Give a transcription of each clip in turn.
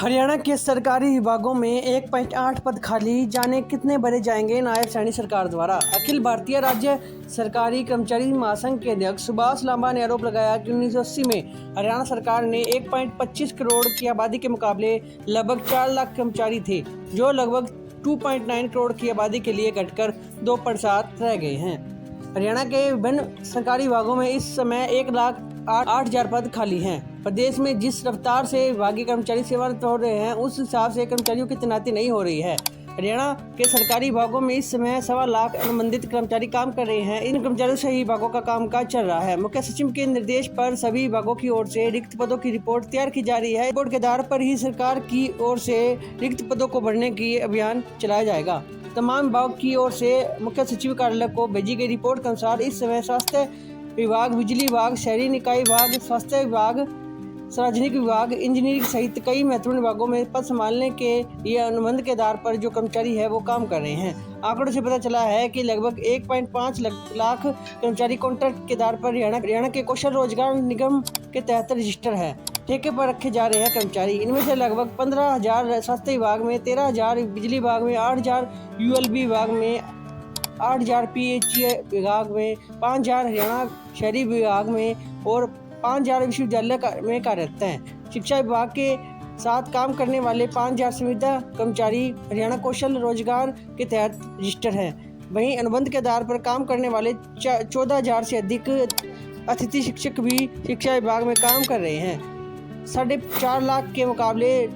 हरियाणा के सरकारी विभागों में 1.8 पद खाली, जाने कितने भरे जाएंगे नायब सैनी सरकार द्वारा। अखिल भारतीय राज्य सरकारी कर्मचारी महासंघ के अध्यक्ष सुभाष लांबा ने आरोप लगाया कि 1980 में हरियाणा सरकार ने 1.25 करोड़ की आबादी के मुकाबले लगभग 4 लाख कर्मचारी थे, जो लगभग 2.9 करोड़ की आबादी के लिए घटकर 2% रह गए हैं। हरियाणा के विभिन्न सरकारी विभागों में इस समय 1,08,000 पद खाली हैं। प्रदेश में जिस रफ्तार से विभागीय कर्मचारी सेवारत हो रहे हैं, उस हिसाब से कर्मचारियों की तैनाती नहीं हो रही है। हरियाणा के सरकारी विभागों में इस समय 1.25 लाख अनुबंधित कर्मचारी काम कर रहे हैं। इन कर्मचारियों से ही विभागों का कामकाज चल रहा है। मुख्य सचिव के निर्देश पर सभी विभागों की ओर से रिक्त पदों की रिपोर्ट तैयार की जा रही है। रिपोर्ट के आधार पर ही सरकार की ओर से रिक्त पदों को भरने की अभियान चलाया जाएगा। तमाम विभाग की ओर से मुख्य सचिव कार्यालय को भेजी गई रिपोर्ट के अनुसार इस समय स्वास्थ्य विभाग, बिजली विभाग, शहरी निकाय विभाग, स्वास्थ्य विभाग, सार्वजनिक विभाग, इंजीनियरिंग सहित कई महत्वपूर्ण विभागों में पद संभालने के लिए अनुबंध के आधार पर जो कर्मचारी है वो काम कर रहे हैं। आंकड़ों से पता चला है कि लगभग 1.5 लाख कर्मचारी कॉन्ट्रैक्ट के आधार पर हरियाणा के कौशल रोजगार निगम के तहत रजिस्टर है। ठेके पर रखे जा रहे हैं कर्मचारी। इनमें से लगभग 15,000 स्वास्थ्य विभाग में, 13,000 बिजली विभाग में, 8,000 यूएलबी विभाग में, 8,000 पीएचई विभाग में, 5,000 हरियाणा शहरी विभाग में और 5,000 विश्वविद्यालय में कार्यरत हैं। शिक्षा विभाग के साथ काम करने वाले 5,000 संविदा कर्मचारी हरियाणा कौशल रोजगार के तहत रजिस्टर हैं। वहीं अनुबंध के आधार पर काम करने वाले 14,000 से अधिक अतिथि शिक्षक भी शिक्षा विभाग में काम कर रहे हैं। 4.5 लाख के मुकाबले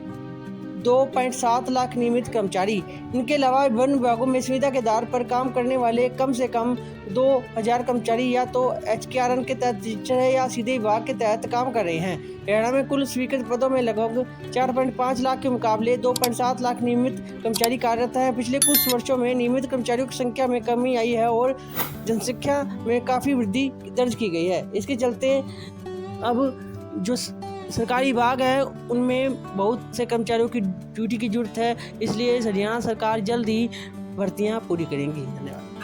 2.7 लाख नियमित कर्मचारी। इनके अलावा विभिन्न विभागों में सुविधा के आधार पर काम करने वाले कम से कम 2,000 कर्मचारी या तो HKRN के तहत रजिस्टर है या सीधे विभाग के तहत काम कर रहे हैं। हरियाणा में कुल स्वीकृत पदों में लगभग 4.5 लाख के मुकाबले 2.7 लाख नियमित कर्मचारी कार्यरत हैं। पिछले कुछ वर्षों में नियमित कर्मचारियों की संख्या में कमी आई है और जनसंख्या में काफ़ी वृद्धि दर्ज की गई है। इसके चलते अब जो सरकारी विभाग है उनमें बहुत से कर्मचारियों की ड्यूटी की जरूरत है, इसलिए हरियाणा सरकार जल्द ही भर्तियां पूरी करेंगी। धन्यवाद।